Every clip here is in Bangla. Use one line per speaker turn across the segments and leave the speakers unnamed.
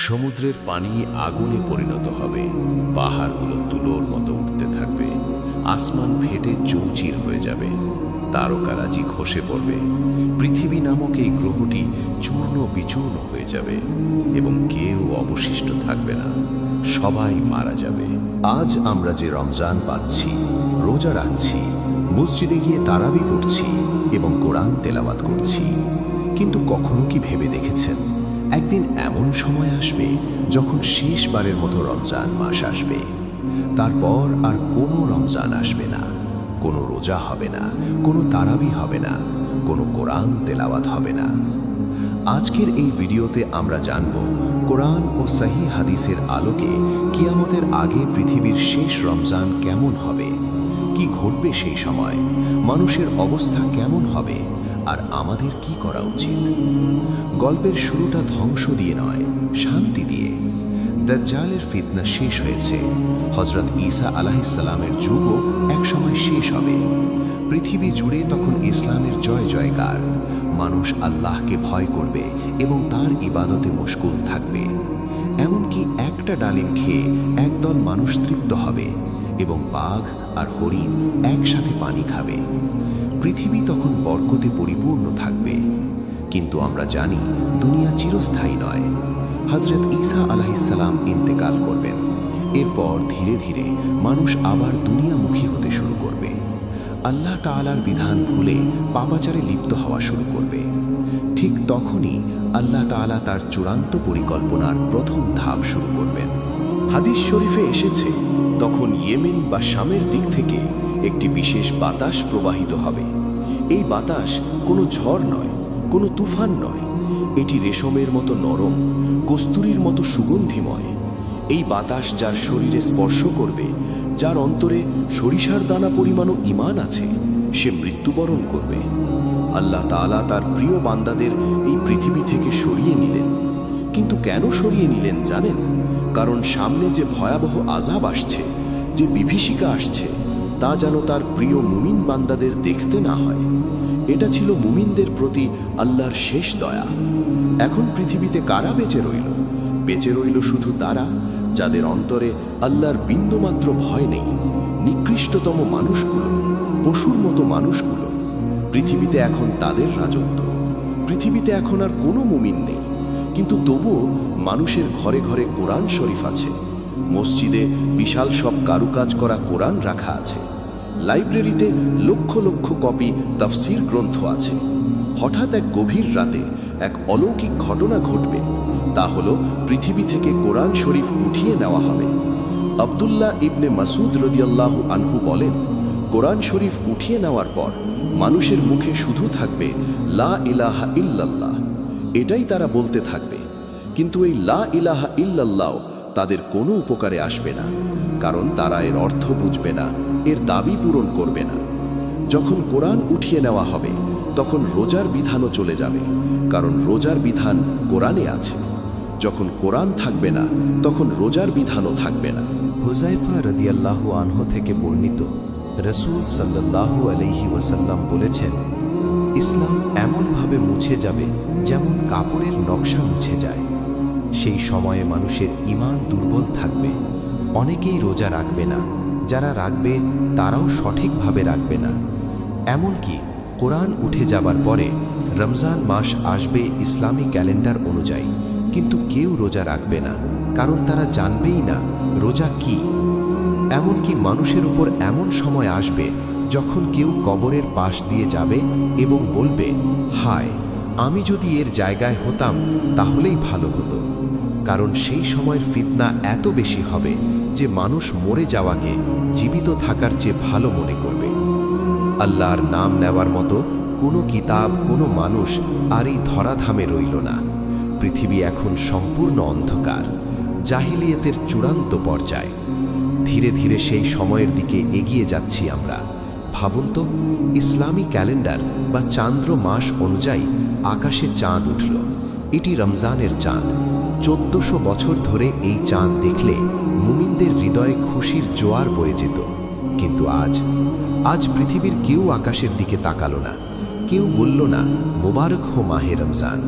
সমুদ্রের পানি আগুনে পরিণত হবে, পাহাড়গুলো তুলোর মতো উঠতে থাকবে, আসমান ফেটে চৌচির হয়ে যাবে, তারকারাজি খসে পড়বে, পৃথিবী নামক এই গ্রহটি চূর্ণ বিচূর্ণ হয়ে যাবে এবং কেউ অবশিষ্ট থাকবে না, সবাই মারা যাবে।
আজ আমরা যে রমজান পাচ্ছি, রোজা রাখছি, মসজিদে গিয়ে তারাবি পড়ছি এবং কোরআন তেলাওয়াত করছি, কিন্তু কখনো কি ভেবে দেখেছেন একদিন এমন সময় আসবে যখন শেষবারের মতো রমজান মাস আসবে, তারপর আর কোনো রমজান আসবে না, কোনো রোজা হবে না, কোনো তারাবি হবে না, কোনো কোরআন তেলাওয়াত হবে না। আজকের এই ভিডিওতে আমরা জানব কোরআন ও সহিহ হাদিসের আলোকে কিয়ামতের আগে পৃথিবীর শেষ রমজান কেমন হবে, কি ঘটবে সেই সময়, মানুষের অবস্থা কেমন হবে আর আমাদের কি করা উচিত। গল্পের শুরুটা ধ্বংস দিয়ে নয়, শান্তি দিয়ে। দাজ্জালের ফিতনা শেষ হয়েছে, হযরত ঈসা আলাইহিসসালামের যুগও একসময় শেষ হবে। পৃথিবী জুড়ে তখন ইসলামের জয় জয়কার, মানুষ আল্লাহকে ভয় করবে এবং তার ইবাদতে মশগুল থাকবে। এমনকি একটা ডালিম খেয়ে একদল মানুষ তৃপ্ত হবে এবং বাঘ আর হরিণ একসাথে পানি খাবে। পৃথিবী তখন বরকতে পরিপূর্ণ থাকবে। কিন্তু আমরা জানি দুনিয়া চিরস্থায়ী নয়। হযরত ঈসা আলাইহিসসালাম ইন্তেকাল করবেন, এরপর ধীরে ধীরে মানুষ আবার দুনিয়ামুখী হতে শুরু করবে, আল্লাহ তাআলার বিধান ভুলে পাপাচারে লিপ্ত হওয়া শুরু করবে। ঠিক তখনই আল্লাহ তাআলা তার চূড়ান্ত পরিকল্পনার প্রথম ধাপ শুরু করবেন। হাদিস শরীফে এসেছে, তখন ইয়েমেন বা শামের দিক থেকে একটি বিশেষ বাতাস প্রবাহিত হবে। এই বাতাস কোনো ঝড় নয়, কোনো তুফান নয়, এটি রেশমের মতো নরম, কস্তুরীর মতো সুগন্ধিময়। এই বাতাস যার শরীরে স্পর্শ করবে, যার অন্তরে সরিষার দানা পরিমাণও ঈমান আছে, সে মৃত্যুবরণ করবে। আল্লাহ তাআলা তার প্রিয় বান্দাদের এই পৃথিবী থেকে সরিয়ে নিলেন। কিন্তু কেন সরিয়ে নিলেন জানেন? কারণ সামনে যে ভয়াবহ আযাব আসছে, যে বিভীষিকা আসছে, তা যেন তার প্রিয় মুমিন বান্দাদের দেখতে না হয়। এটা ছিল মুমিনদের প্রতি আল্লাহর শেষ দয়া। এখন পৃথিবীতে কারা বেঁচে রইল? বেঁচে রইল শুধু তারা যাদের অন্তরে আল্লাহর বিন্দুমাত্র ভয় নেই, নিকৃষ্টতম মানুষগুলো, পশুর মতো মানুষগুলো। পৃথিবীতে এখন তাদের রাজত্ব। পৃথিবীতে এখন আর কোনো মুমিন নেই, কিন্তু তবুও মানুষের ঘরে ঘরে কোরআন শরীফ আছে, মসজিদে বিশাল সব কারুকাজ করা কোরআন রাখা আছে, লাইব্রেরিতে লক্ষ লক্ষ কপি তাফসীর গ্রন্থ আছে। হঠাৎ এক গভীর রাতে এক অলৌকিক ঘটনা ঘটবে, তা হলো পৃথিবী থেকে কোরআন শরীফ উঠিয়ে নেওয়া হবে। আব্দুল্লাহ ইবনে মাসুদ রাদিয়াল্লাহু আনহু বলেন, কোরআন শরীফ উঠিয়ে নেওয়ার পর মানুষের মুখে শুধু থাকবে লা ইলাহা ইল্লাল্লাহ, এটাই তারা বলতে থাকবে। কিন্তু এই লা ইলাহা ইল্লাল্লাহ তাদের কোনো উপকারে আসবে না, কারণ তারা এর অর্থ বুঝবে না, এর দাবি পূরণ করবে না। যখন কোরআন উঠিয়ে নেওয়া হবে, তখন রোজার বিধানও চলে যাবে, কারণ রোজার বিধান কোরআনে আছে। যখন কোরআন থাকবে না, তখন রোজার বিধানও থাকবে না। হুযায়ফা রাদিয়াল্লাহু আনহু থেকে বর্ণিত, রাসূল সাল্লাল্লাহু আলাইহি ওয়াসাল্লাম বলেছেন, ইসলাম এমনভাবে মুছে যাবে যেমন কাপড়ের নকশা মুছে যায়। সেই সময়ে মানুষের ঈমান দুর্বল থাকবে, অনেকেই রোজা রাখবে না, যারা রাখবে তারাও সঠিকভাবে রাখবে না। এমনকি কোরআন উঠে যাবার পরে রমজান মাস আসবে ইসলামী ক্যালেন্ডার অনুযায়ী, কিন্তু কেউ রোজা রাখবে না, কারণ তারা জানবেই না রোজা কি। এমনকি মানুষের উপর এমন সময় আসবে যখন কেউ কবরের পাশ দিয়ে যাবে এবং বলবে, হায়, আমি যদি এর জায়গায় হতাম তাহলেই ভালো হতো। কারণ সেই সময়ের ফিতনা এত বেশি হবে যে মানুষ মরে যাওয়াকে জীবিত থাকার চেয়ে ভালো মনে করবে। আল্লাহর নাম নেওয়ার মতো কোনো কিতাব, কোনো মানুষ আর এই ধরাধামে রইল না। পৃথিবী এখন সম্পূর্ণ অন্ধকার, জাহিলিয়াতের চূড়ান্ত পর্যায়। ধীরে ধীরে সেই সময়ের দিকে এগিয়ে যাচ্ছি আমরা। ভাবুন তো, ইসলামী ক্যালেন্ডার বা চান্দ্র মাস অনুযায়ী আকাশে চাঁদ উঠল। এটি রমজানের চাঁদ। 1400 বছর ধরে এই চাঁদ দেখলে মুমিনদের হৃদয়ে খুশির জোয়ার বয়ে যেত। কিন্তু আজ পৃথিবীর কেউ আকাশের দিকে তাকালো না, কেউ বলল না মোবারক হো মাহে রমজান,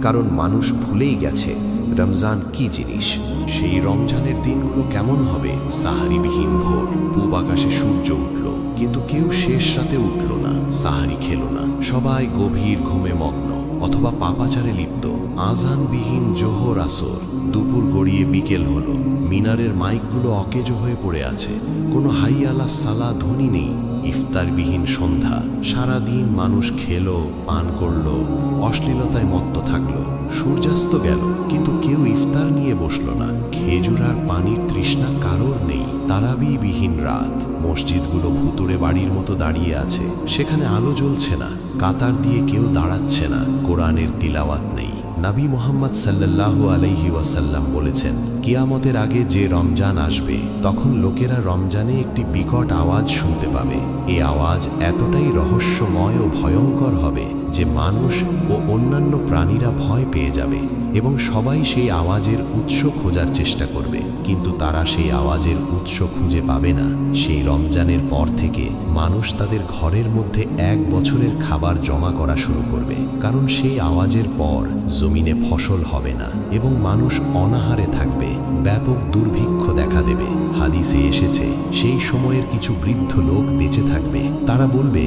কারণ মানুষ ভুলেই গেছে রমজান কি জিনিস। সেই রমজানের দিনগুলো কেমন হবে? সাহারিবিহীন ভোর, পূব আকাশে সূর্য উঠল, কিন্তু কেউ শেষ রাতে উঠল না, সাহারি খেল না, সবাই গভীর ঘুমে মগ্ন অথবা পাপাচারে লিপ্ত। আজানবিহীন জোহর আসর, দুপুর গড়িয়ে বিকেল হলো, মিনারের মাইকগুলো অকেজো হয়ে পড়ে আছে, কোনো হাইয়ালা সালা ধ্বনি নেই। ইফতারবিহীন সন্ধ্যা, সারাদিন মানুষ খেলো, পান করলো, অশ্লীলতায় মত্ত থাকলো। সূর্যাস্ত গেল, কিন্তু কেউ ইফতার নিয়ে বসলো না। খেজুর আর পানির তৃষ্ণা কারোর নেই। তারাবিবিহীন রাত, মসজিদগুলো ভুতুড়ে বাড়ির মতো দাঁড়িয়ে আছে, সেখানে আলো জ্বলছে না, কাতার দিয়ে কেউ দাঁড়াচ্ছে না, কোরআনের তিলাওয়াত নেই। নবী মুহাম্মদ সাল্লাল্লাহু আলাইহি ওয়াসাল্লাম বলেছেন, কিয়ামতের আগে যে রমজান আসবে, তখন লোকেরা রমজানে একটি বিকট আওয়াজ শুনতে পাবে। এই আওয়াজ এতটাই রহস্যময় ও ভয়ঙ্কর হবে যে মানুষ ও অন্যান্য প্রাণীরা ভয় পেয়ে যাবে এবং সবাই সেই আওয়াজের উৎস খোঁজার চেষ্টা করবে, কিন্তু তারা সেই আওয়াজের উৎস খুঁজে পাবে না। সেই রমজানের পর থেকে মানুষ তাদের ঘরের মধ্যে 1 বছরের খাবার জমা করা শুরু করবে, কারণ সেই আওয়াজের পর জমিনে ফসল হবে না এবং মানুষ অনাহারে থাকবে, ব্যাপক দুর্ভিক্ষ দেখা দেবে। হাদিসে এসেছে, সেই সময়ের কিছু বৃদ্ধ লোক বেঁচে থাকবে, তারা বলবে,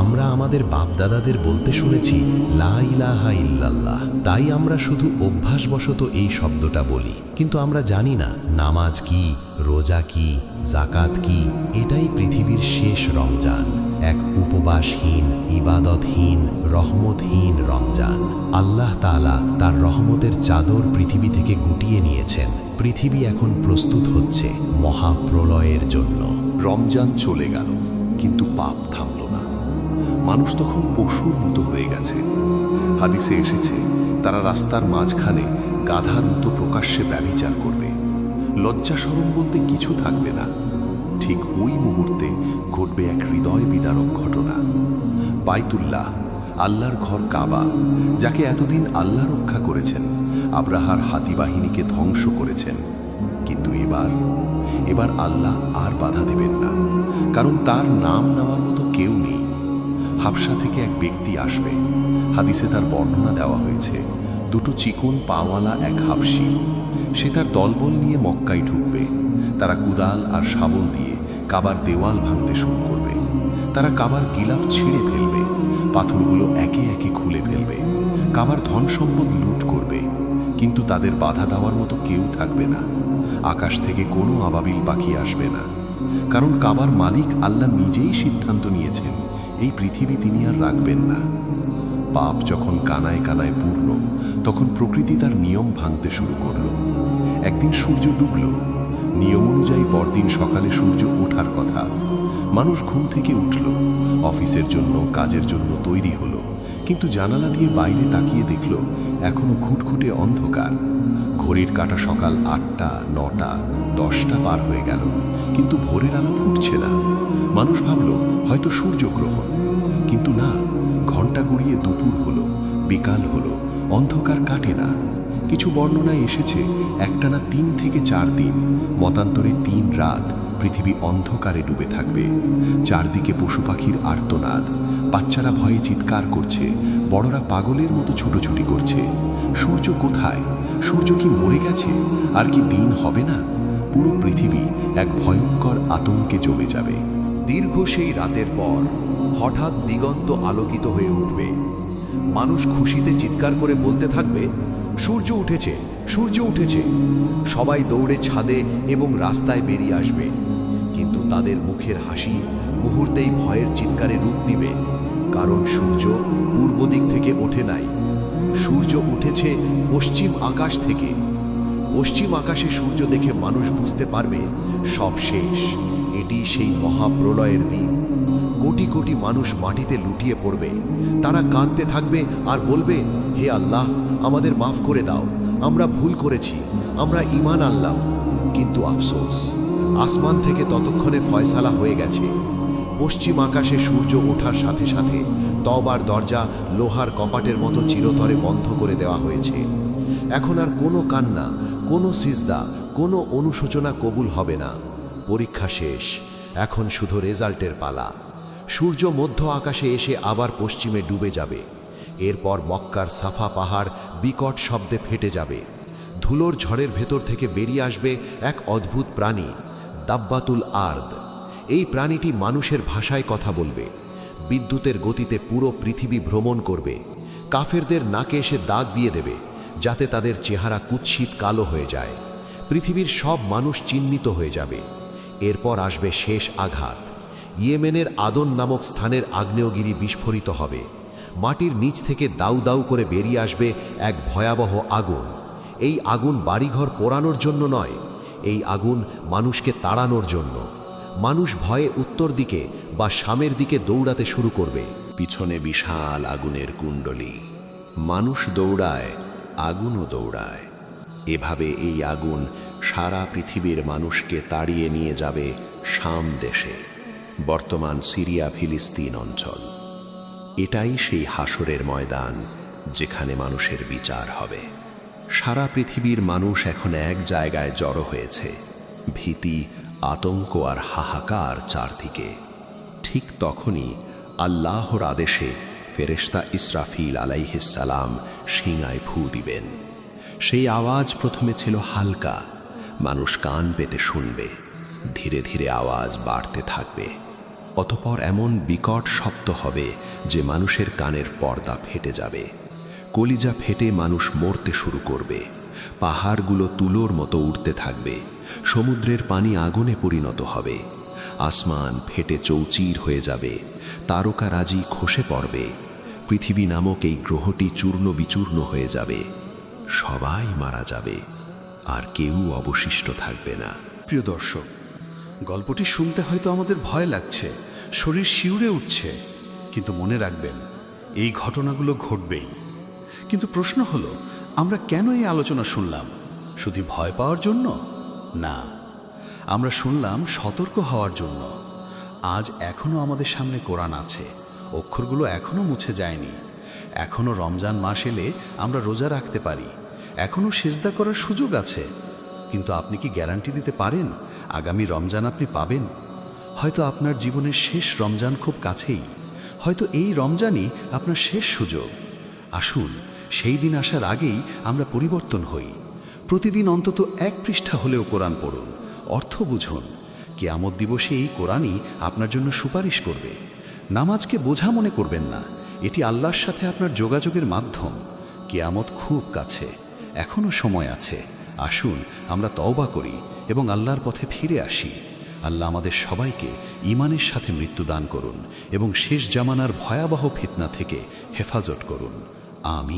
আমরা আমাদের বাপদাদাদের বলতে শুনেছি লা ইলাহা ইল্লাল্লাহ, তাই আমরা শুধু অভ্যাসবশত এই শব্দটা বলি, কিন্তু আমরা জানি না নামাজ কি, রোজা কি, জাকাত কি। এটাই পৃথিবীর শেষ রমজান, এক উপবাসহীন, ইবাদতহীন, রহমতহীন রমজান। আল্লাহ তাআলা তার রহমতের চাদর পৃথিবী থেকে গুটিয়ে নিয়েছেন। পৃথিবী এখন প্রস্তুত হচ্ছে মহাপ্রলয়ের জন্য।
রমজান চলে গেল, কিন্তু পাপ থামল না। মানুষ তখন পশুর মতো হয়ে গেছে। হাদিসে এসেছে, তারা রাস্তার মাঝখানে গাধার মতো প্রকাশ্যে ব্যভিচার করবে, লজ্জা শরম বলতে কিছু থাকবে না। ঠিক ওই মুহূর্তে ঘটবে এক হৃদয় বিদারক ঘটনা। বাইতুল্লাহ, আল্লাহর ঘর কাবা, যাকে এতদিন আল্লাহ রক্ষা করেছেন, আব্রাহার হাতি বাহিনীকে ধ্বংস করেছেন, কিন্তু এবার আল্লাহ আর বাধা দেবেন না, কারণ তার নাম নেওয়ার মতো কেউ নেই। হাবশা থেকে এক ব্যক্তি আসবে। হাদিসে তার বর্ণনা দেওয়া হয়েছে, 2 চিকন পাওয়ালা এক হাবশি। সে তার দলবল নিয়ে মক্কায় ঢুকবে। তারা কুদাল আর শাবল দিয়ে কাবার দেওয়াল ভাঙতে শুরু করবে। তারা কাবার গিলাপ ছিঁড়ে ফেলবে, পাথরগুলো একে একে খুলে ফেলবে, কাবার ধন সম্পদ লুট করবে, কিন্তু তাদের বাধা দেওয়ার মতো কেউ থাকবে না। আকাশ থেকে কোনো আবাবিল পাখি আসবে না, কারণ কাবার মালিক আল্লাহ নিজেই সিদ্ধান্ত নিয়েছেন, এই পৃথিবী তিনি আর রাখবেন না। পাপ যখন কানায় কানায় পূর্ণ, তখন প্রকৃতি তার নিয়ম ভাঙতে শুরু করল। একদিন সূর্য ডুবল। নিয়ম অনুযায়ী পরদিন সকালে সূর্য ওঠার কথা। মানুষ ঘুম থেকে উঠল, অফিসের জন্য, কাজের জন্য তৈরি হলো, কিন্তু জানালা দিয়ে বাইরে তাকিয়ে দেখল এখনো ঘুটঘুটে অন্ধকার। ঘড়ির কাঁটা সকাল 8টা, 9টা, 10টা পার হয়ে গেল, কিন্তু ভোরের আলো ফুটছে না। মানুষ ভাবল হয়তো সূর্যগ্রহণ, কিন্তু না। ঘণ্টা গড়িয়ে দুপুর হলো, বিকাল হলো, অন্ধকার কাটে না। কিছু বর্ণনায় এসেছে একটানা 3 থেকে 4 দিন, মতান্তরে 3 রাত পৃথিবী অন্ধকারে ডুবে থাকবে। চারদিকে পশু পাখির আর্তনাদ, বাচ্চারা ভয়ে চিৎকার করছে, বড়রা পাগলের মতো ছুটোছুটি করছে। সূর্য কোথায়? সূর্য কি মরে গেছে? আর কি দিন হবে না? পুরো পৃথিবী এক ভয়ঙ্কর আতঙ্কে জমে যাবে।
দীর্ঘ সেই রাতের পর হঠাৎ দিগন্ত আলোকিত হয়ে উঠবে। মানুষ খুশিতে চিৎকার করে বলতে থাকবে, সূর্য উঠেছে, সূর্য উঠেছে। সবাই দৌড়ে ছাদে এবং রাস্তায় বেরিয়ে আসবে, কিন্তু তাদের মুখের হাসি মুহূর্তেই ভয়ের চিৎকারে রূপ নিবে, কারণ সূর্য পূর্ব দিক থেকে ওঠে নাই, সূর্য উঠেছে পশ্চিম আকাশ থেকে। পশ্চিম আকাশে সূর্য দেখে মানুষ বুঝতে পারবে সব শেষ। এটি সেই মহাপ্রলয়ের দিন। কোটি কোটি মানুষ মাটিতে লুটিয়ে পড়বে। তারা কাঁদতে থাকবে আর বলবে, হে আল্লাহ, আমাদের মাফ করে দাও, আমরা ভুল করেছি, আমরা ঈমান আনলাম। কিন্তু আফসোস, আসমান থেকে ততক্ষণে ফয়সালা হয়ে গেছে। পশ্চিম আকাশে সূর্য ওঠার সাথে সাথে তওবার দরজা লোহার কপাটের মতো চিরতরে বন্ধ করে দেওয়া হয়েছে। এখন আর কোনো কান্না, কোনো সিজদা, কোনো অনুশোচনা কবুল হবে না। পরীক্ষা শেষ, এখন শুধু রেজাল্টের পালা। সূর্য মধ্য আকাশে এসে আবার পশ্চিমে ডুবে যাবে। এরপর মক্কার সাফা পাহাড় বিকট শব্দে ফেটে যাবে। ধুলোর ঝড়ের ভেতর থেকে বেরিয়ে আসবে এক অদ্ভুত প্রাণী, দাব্বাতুল আর্দ। এই প্রাণীটি মানুষের ভাষায় কথা বলবে, বিদ্যুতের গতিতে পুরো পৃথিবী ভ্রমণ করবে, কাফেরদের নাকে এসে দাগ দিয়ে দেবে যাতে তাদের চেহারা কুৎসিত কালো হয়ে যায়। পৃথিবীর সব মানুষ চিহ্নিত হয়ে যাবে। এরপর আসবে শেষ আঘাত। ইয়েমেনের আদন নামক স্থানের আগ্নেয়গিরি বিস্ফোরিত হবে। মাটির নিচ থেকে দাউ দাউ করে বেরিয়ে আসবে এক ভয়াবহ আগুন। এই আগুন বাড়িঘর পোড়ানোর জন্য নয়, এই আগুন মানুষকে তাড়ানোর জন্য। মানুষ ভয়ে উত্তর দিকে বা শামের দিকে দৌড়াতে শুরু করবে।
পিছনে বিশাল আগুনের কুণ্ডলী। মানুষ দৌড়ায়, আগুনও দৌড়ায়। এভাবে এই আগুন সারা পৃথিবীর মানুষকে তাড়িয়ে নিয়ে যাবে শাম দেশে, বর্তমান সিরিয়া ফিলিস্তিন অঞ্চল। এটাই সেই হাসরের ময়দান যেখানে মানুষের বিচার হবে। সারা পৃথিবীর মানুষ এখন এক জায়গায় জড়ো হয়েছে, ভীতি, আতঙ্ক আর হাহাকার চারদিকে। ঠিক তখনই আল্লাহর আদেশে ফেরেশতা ইসরাফিল আলাইহিস সালাম শিঙায় ফু দিবেন। সেই আওয়াজ প্রথমে ছিল হালকা, মানুষ কান পেতে শুনবে। ধীরে ধীরে আওয়াজ বাড়তে থাকবে। অতঃপর এমন বিকট শব্দ হবে যে মানুষের কানের পর্দা ফেটে যাবে। কলিজা ফেটে মানুষ মরতে শুরু করবে। পাহাড়গুলো তুলোর মতো উঠতে থাকবে। সমুদ্রের পানি আগুনে পরিণত হবে। আসমান ফেটে চৌচির হয়ে যাবে। তারকারাজি খসে পড়বে। পৃথিবী নামক এই গ্রহটি চূর্ণ বিচূর্ণ হয়ে যাবে। সবাই মারা যাবে, আর কেউ অবশিষ্ট থাকবে না।
প্রিয় দর্শক, গল্পটি শুনতে হয়তো আমাদের ভয় লাগছে, শরীর শিউরে উঠছে, কিন্তু মনে রাখবেন এই ঘটনাগুলো ঘটবেই। কিন্তু প্রশ্ন হলো, আমরা কেন এই আলোচনা শুনলাম? শুধু ভয় পাওয়ার জন্য না, আমরা শুনলাম সতর্ক হওয়ার জন্য। আজ এখনো আমাদের সামনে কোরআন আছে, অক্ষরগুলো এখনো মুছে যায়নি। এখনো রমজান মাস এলে আমরা রোজা রাখতে পারি, এখনো সেজদা করার সুযোগ আছে। কিন্তু আপনি কি গ্যারান্টি দিতে পারেন আগামী রমজান আপনি পাবেন? হয়তো আপনার জীবনের শেষ রমজান খুব কাছেই, হয়তো এই রমজানই আপনার শেষ সুযোগ। আসুন সেই দিন আসার আগেই আমরা পরিবর্তন হই। প্রতিদিন অন্তত 1 পৃষ্ঠা হলেও কোরআন পড়ুন, অর্থ বুঝুন। কিয়ামত দিবসে এই কোরআনই আপনার জন্য সুপারিশ করবে। নামাজকে বোঝা মনে করবেন না, এটি আল্লাহর সাথে আপনার যোগাযোগের মাধ্যম। কিয়ামত খুব কাছে, এখনো সময় আছে। আসুন আমরা তওবা করি এবং আল্লাহর পথে ফিরে আসি। আল্লাহ আমাদের সবাইকে ঈমানের সাথে মৃত্যু দান করুন এবং শেষ জামানার ভয়াবহ ফিতনা থেকে হেফাজত করুন। আমিন।